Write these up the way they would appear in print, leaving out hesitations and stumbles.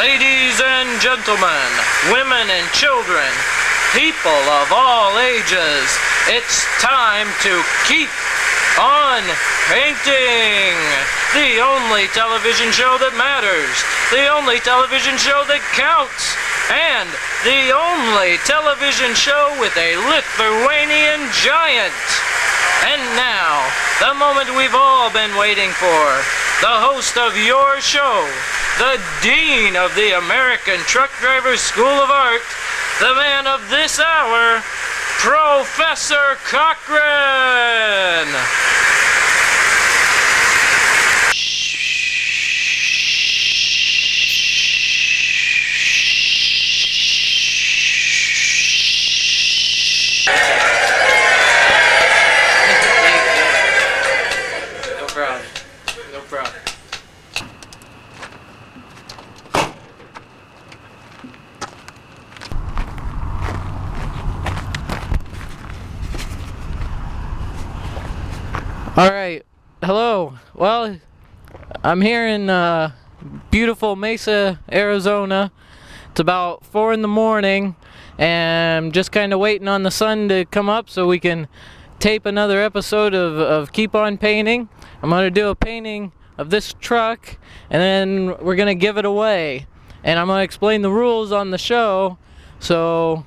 Ladies and gentlemen, women and children, people of all ages, it's time to keep on painting! The only television show that matters, the only television show that counts, and the only television show with a Lithuanian giant. And now, the moment we've all been waiting for, the host of your show, the Dean of the American Truck Drivers School of Art, the man of this hour, Professor Cochran! No problem. No problem. Alright, hello. Well, I'm here in beautiful Mesa, Arizona. It's about 4 in the morning, and I'm just kind of waiting on the sun to come up so we can tape another episode of Keep On Painting. I'm going to do a painting of this truck, and then we're going to give it away. And I'm going to explain the rules on the show, so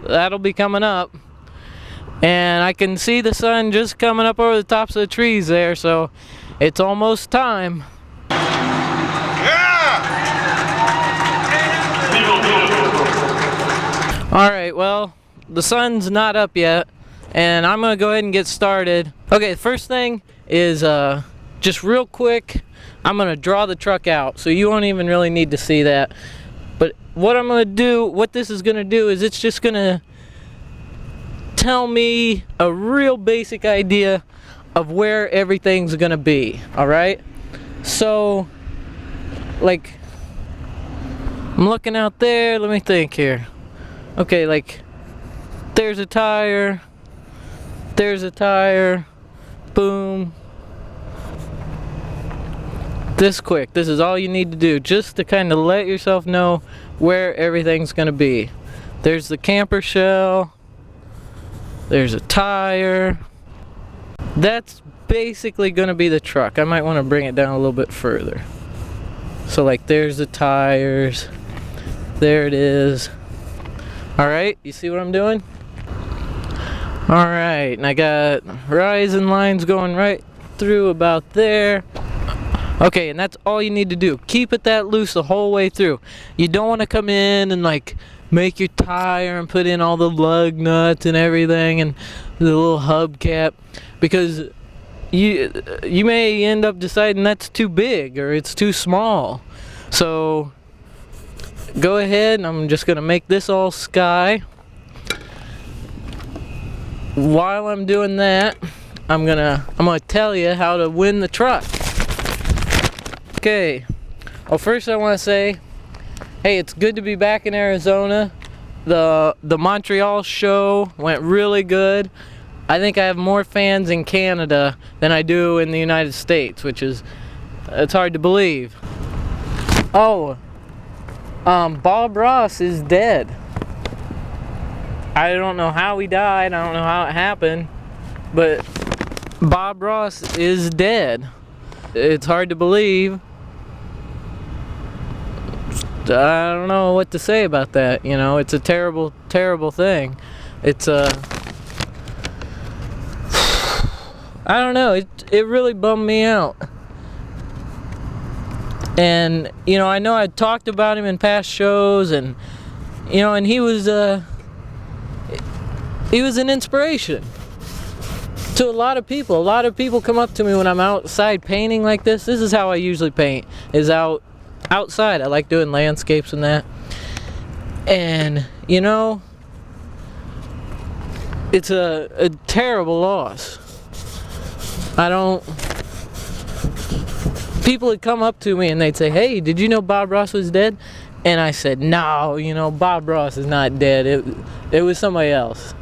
that'll be coming up. And I can see the sun just coming up over the tops of the trees there, so it's almost time. Yeah! Alright, well, the sun's not up yet, and I'm going to go ahead and get started. Okay, the first thing is just real quick, I'm going to draw the truck out, so you won't even really need to see that. But what I'm going to do, what this is going to do is it's just going to tell me a real basic idea of where everything's gonna be. Alright, so like I'm looking out there, let me think here. Okay, like there's a tire, boom. This quick, this is all you need to do just to kind of let yourself know where everything's gonna be. There's the camper shell, there's a tire. That's basically going to be the truck. I might want to bring it down a little bit further. So like there's the tires. There it is. Alright, you see what I'm doing? Alright, and I got horizon lines going right through about there. Okay, and that's all you need to do. Keep it that loose the whole way through. You don't want to come in and like make your tire and put in all the lug nuts and everything and the little hubcap, because you may end up deciding that's too big or it's too small. So go ahead, and I'm just gonna make this all sky. While I'm doing that, I'm gonna tell you how to win the truck. Okay, well, first I want to say, hey, it's good to be back in Arizona. The Montreal show went really good. I think I have more fans in Canada than I do in the United States, which is, it's hard to believe. Oh, Bob Ross is dead. I don't know how he died, I don't know how it happened, but Bob Ross is dead. It's hard to believe. I don't know what to say about that, you know, it's a terrible, terrible thing. It's I don't know, it really bummed me out. And, you know I talked about him in past shows, and, you know, and he was an inspiration to a lot of people. A lot of people come up to me when I'm outside painting like this. This is how I usually paint, is outside. I like doing landscapes and that. And, you know, it's a terrible loss. People would come up to me and they'd say, hey, did you know Bob Ross was dead? And I said, no, you know, Bob Ross is not dead. It was somebody else.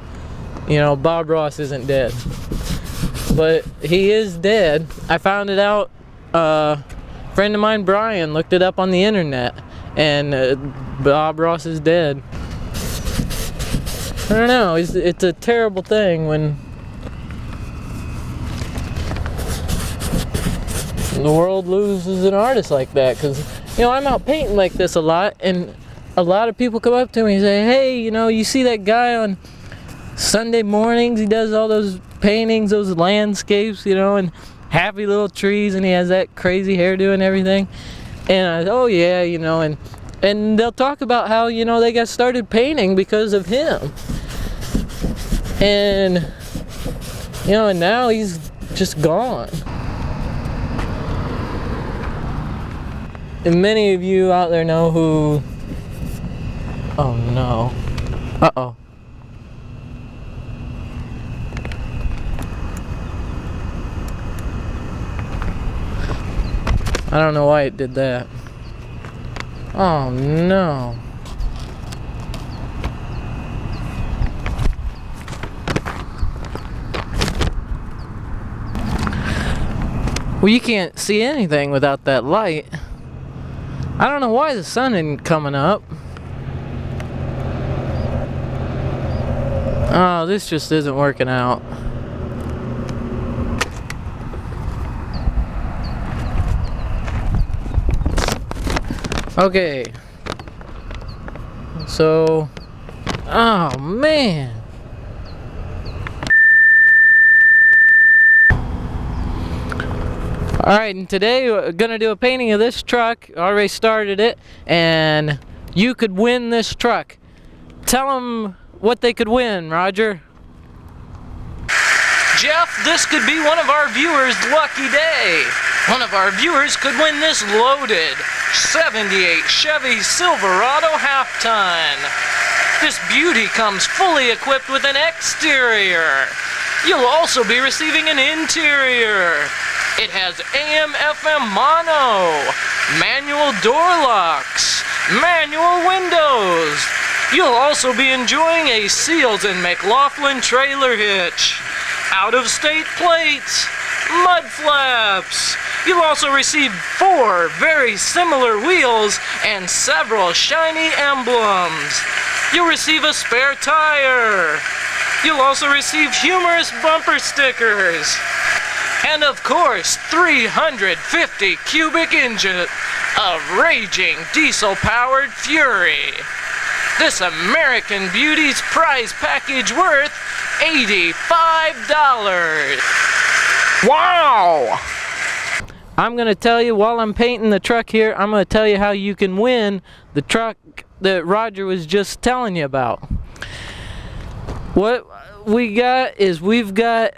You know, Bob Ross isn't dead. But he is dead. I found it out, a friend of mine, Brian, looked it up on the internet. and Bob Ross is dead. I don't know, it's a terrible thing when the world loses an artist like that, because, you know, I'm out painting like this a lot, and a lot of people come up to me and say, hey, you know, you see that guy on Sunday mornings, he does all those paintings, those landscapes, you know, and happy little trees, and he has that crazy hairdo and everything. And oh yeah, you know, and they'll talk about how, you know, they got started painting because of him. And, you know, and now he's just gone. And many of you out there know who... Oh no. Uh-oh. I don't know why it did that. Oh no. Well, you can't see anything without that light. I don't know why the sun isn't coming up. Oh, this just isn't working out. Okay. So, oh man. Alright, and today we're gonna do a painting of this truck. Already started it, and you could win this truck. Tell them what they could win, Roger. Jeff, this could be one of our viewers' lucky day. One of our viewers could win this loaded 78 Chevy Silverado half-ton. This beauty comes fully equipped with an exterior. You'll also be receiving an interior. It has AM/FM mono, manual door locks, manual windows. You'll also be enjoying a Seals and McLaughlin trailer hitch, out-of-state plates, mud flaps. You'll also receive 4 very similar wheels and several shiny emblems. You'll receive a spare tire. You'll also receive humorous bumper stickers. And of course, 350 cubic inches of raging diesel-powered fury. This American Beauty's prize package worth $85. Wow! I'm going to tell you, while I'm painting the truck here, I'm going to tell you how you can win the truck that Roger was just telling you about. What we got is we've got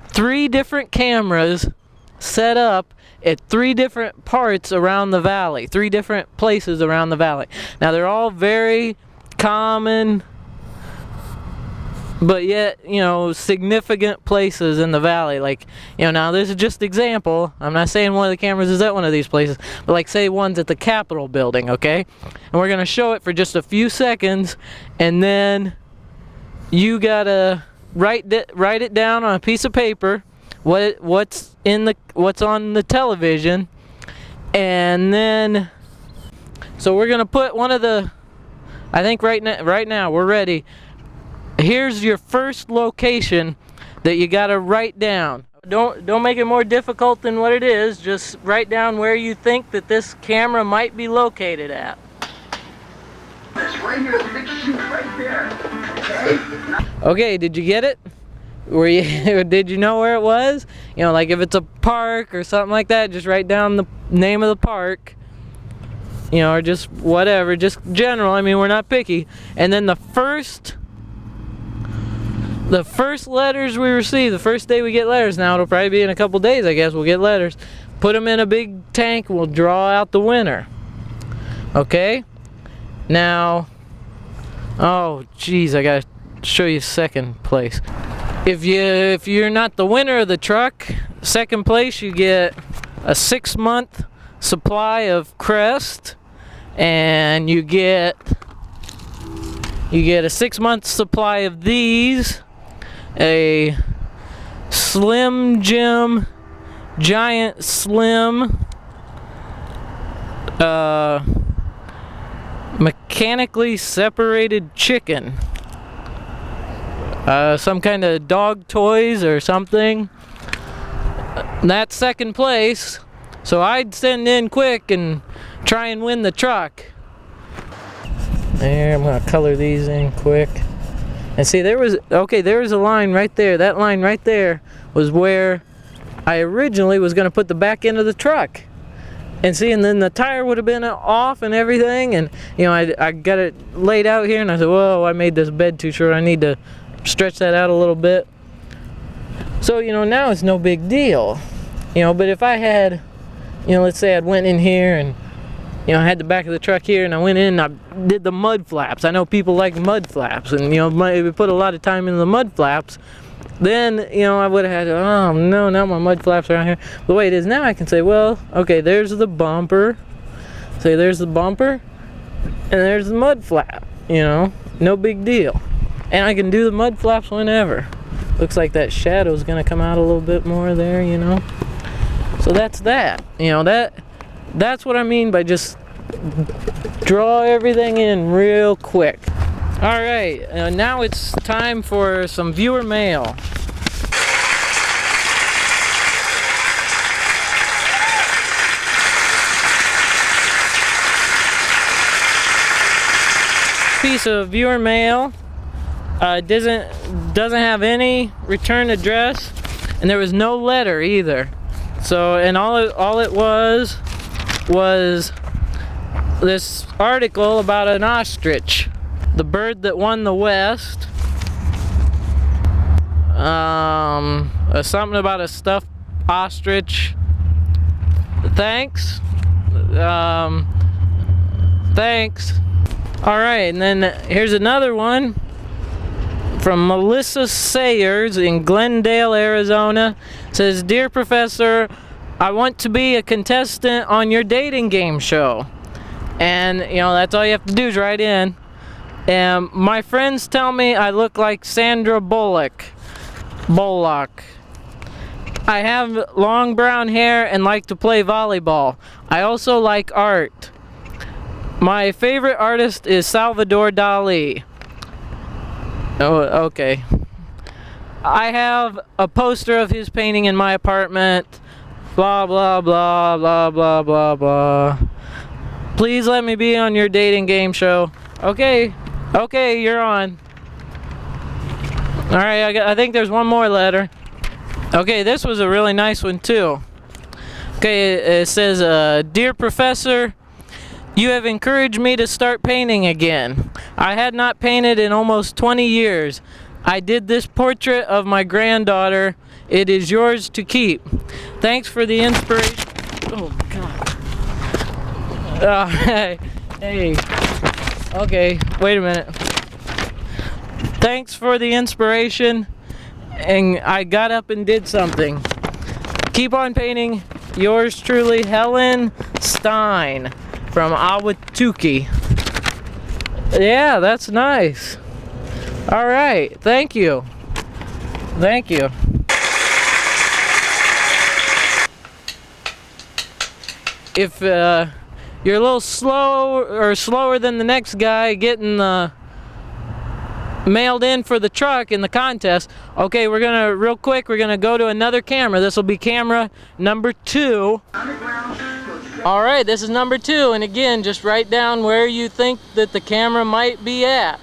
3 different cameras set up at 3 different parts around the valley, 3 different places around the valley. Now they're all very common, but yet, you know, significant places in the valley. Like, you know, now this is just example. I'm not saying one of the cameras is at one of these places, but like say one's at the Capitol building, okay? And we're gonna show it for just a few seconds, and then you gotta write it down on a piece of paper, what's on the television, and then so we're gonna put one of the, I think right now we're ready. Here's your first location that you gotta write down. Don't make it more difficult than what it is. Just write down where you think that this camera might be located at. It's right here, the big shoot right there. Okay, did you get it? Did you know where it was? You know, like if it's a park or something like that, just write down the name of the park. You know, or just whatever, just general. I mean, we're not picky. And then the first letters we receive, the first day we get letters, now it'll probably be in a couple days, I guess, we'll get letters. Put them in a big tank, we'll draw out the winner. Okay? Now, oh geez, I gotta show you second place. If you're not the winner of the truck, second place, you get a 6-month supply of Crest, and you get a 6-month supply of these, a Slim Jim Giant Slim mechanically separated chicken. Some kind of dog toys or something. That's second place. So I'd send in quick and try and win the truck. There, I'm gonna color these in quick. And see, there was a line right there. That line right there was where I originally was gonna put the back end of the truck. And see, and then the tire would have been off and everything, and you know, I got it laid out here, and I said, whoa, I made this bed too short. I need to stretch that out a little bit. So, you know, now it's no big deal. You know, but if I had, you know, let's say I went in here and, you know, I had the back of the truck here, and I went in and I did the mud flaps. I know people like mud flaps, and, you know, we put a lot of time into the mud flaps. Then, you know, I would have had, oh no, now my mud flaps are on here. The way it is now, I can say, well, okay, there's the bumper. Say, there's the bumper, and there's the mud flap. You know, no big deal. And I can do the mud flaps whenever. Looks like that shadow's gonna come out a little bit more there, you know. So that's that. You know, that's what I mean by just draw everything in real quick. All right, now it's time for some viewer mail. Piece of viewer mail. Doesn't have any return address, and there was no letter either. So, and all it was this article about an ostrich, the bird that won the West. Something about a stuffed ostrich. Thanks. Thanks. All right, and then here's another one from Melissa Sayers in Glendale, Arizona. It says, "Dear Professor, I want to be a contestant on your dating game show." And, you know, that's all you have to do is write in. And my friends tell me I look like Sandra Bullock. I have long brown hair and like to play volleyball. I also like art. My favorite artist is Salvador Dali. Oh, okay. I have a poster of his painting in my apartment. Blah, blah, blah, blah, blah, blah, blah. Please let me be on your dating game show. Okay, you're on. All right, I think there's one more letter. Okay, this was a really nice one too. Okay, it says, "Dear Professor, you have encouraged me to start painting again. I had not painted in almost 20 years. I did this portrait of my granddaughter. It is yours to keep. Thanks for the inspiration." Oh, God. Hey. Okay, wait a minute. Thanks for the inspiration, and I got up and did something. Keep on painting. Yours truly, Helen Stein from Ahwatukee. Yeah, that's nice. All right, thank you. Thank you. If you're a little slower than the next guy getting mailed in for the truck in the contest, okay, we're gonna go to another camera. This will be camera number 2. All right, this is number 2, and again, just write down where you think that the camera might be at.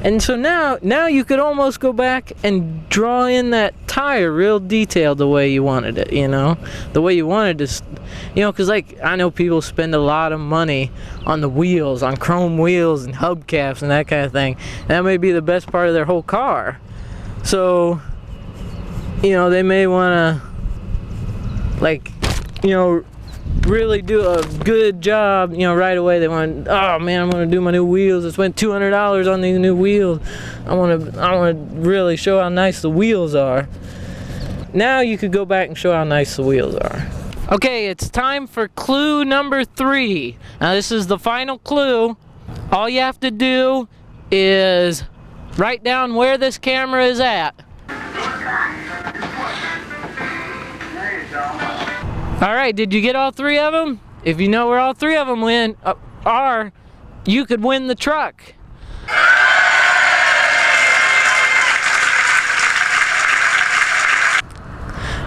And so now you could almost go back and draw in that tire real detailed the way you wanted it, you know? The way you wanted to, you know, because like I know people spend a lot of money on the wheels, on chrome wheels and hubcaps and that kind of thing. And that may be the best part of their whole car. So, you know, they may want to, like, you know, really do a good job, you know, right away. They want, oh man, I'm gonna do my new wheels. I spent $200 on these new wheels. I want to really show how nice the wheels are. Now you could go back and show how nice the wheels are. Okay, it's time for clue number 3. Now this is the final clue. All you have to do is write down where this camera is at. All right, did you get all 3 of them? If you know where all 3 of them went, or you could win the truck.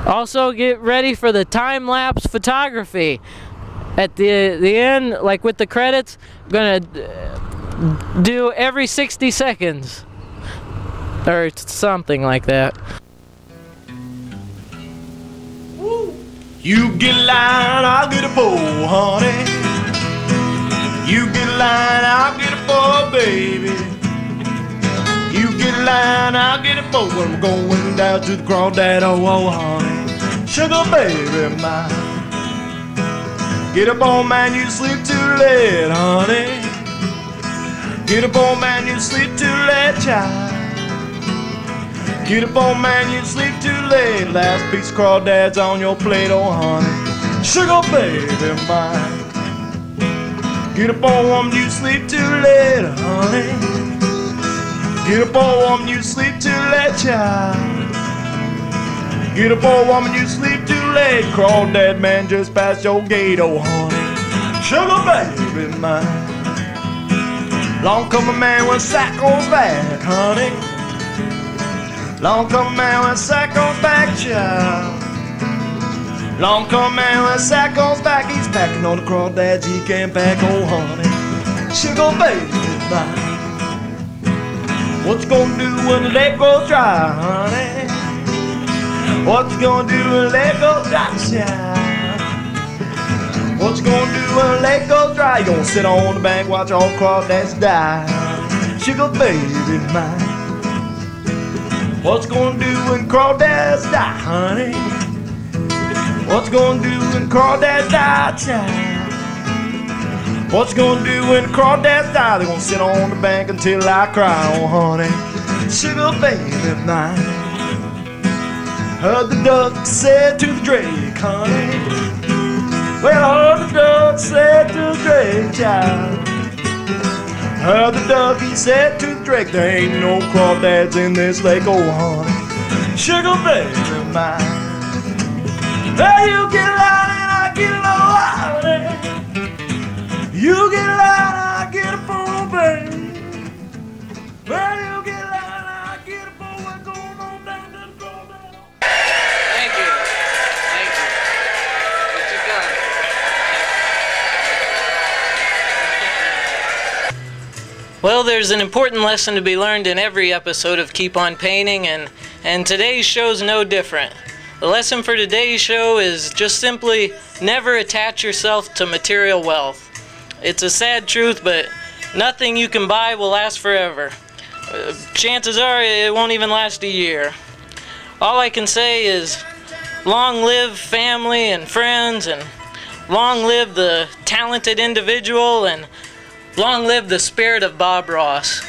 Also, get ready for the time-lapse photography. At the end, like with the credits, I'm gonna do every 60 seconds. Or something like that. You get a line, I'll get a bow, honey. You get a line, I'll get a bow, baby. You get a line, I'll get a bow. When we're going down to the crawdad, oh, honey. Sugar baby mine. Get up on man, you sleep too late, honey. Get up on man, you sleep too late, child. Get up on man, you sleep too late. Last piece of crawdads on your plate, oh honey. Sugar baby mine. Get up on woman, you sleep too late, honey. Get up on woman, you sleep too late, child. Get up, old woman, you sleep too late. Crawdad man just passed your gate, oh honey. Sugar baby mine. Long come a man when sack goes back, honey. Long come a man when sack goes back, child. Long come a man when sack goes back. He's packing on the crawdads he can't pack, oh honey. Sugar baby mine. What you gonna do when the lake goes dry, honey? What you gonna do when the lake goes dry, child? What you gonna do when the lake goes dry? You gonna sit on the bank, watch all the crawdads die. Sugar baby mine. What you gonna do when crawdads die, honey? What you gonna do when crawdads die, child? What you gonna do when crawdads die? They gonna sit on the bank until I cry, oh honey. Sugar baby mine. Heard the duck said to the drake, honey. Well, heard the duck said to the drake, child. Heard the duck, he said to the drake, there ain't no crawdads in this lake, oh honey. Sugar baby mine. Well, you get loud and I get low, honey. You get loud and I get a phone, baby. Well, you get loud and I get a phone. What's going on down to the crawdad? Thank you. Thank you. What you got? Well, there's an important lesson to be learned in every episode of Keep On Painting, and today's show's no different. The lesson for today's show is just simply never attach yourself to material wealth. It's a sad truth, but nothing you can buy will last forever. Chances are it won't even last a year. All I can say is long live family and friends, and long live the talented individual, and long live the spirit of Bob Ross.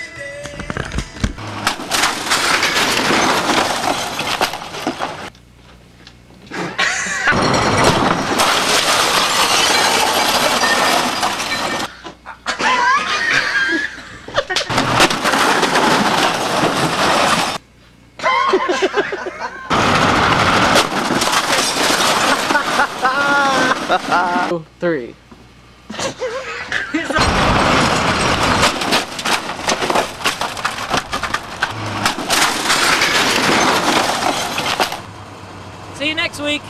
Three. See you next week.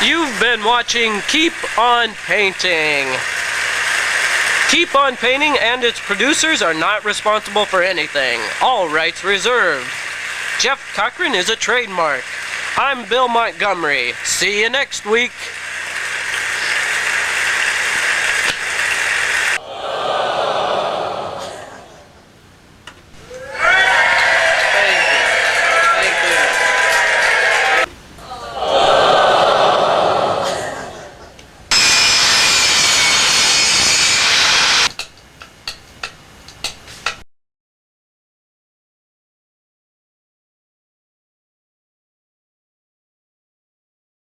You've been watching Keep On Painting. Keep On Painting and its producers are not responsible for anything. All rights reserved. Jeff Cochran is a trademark. I'm Bill Montgomery. See you next week.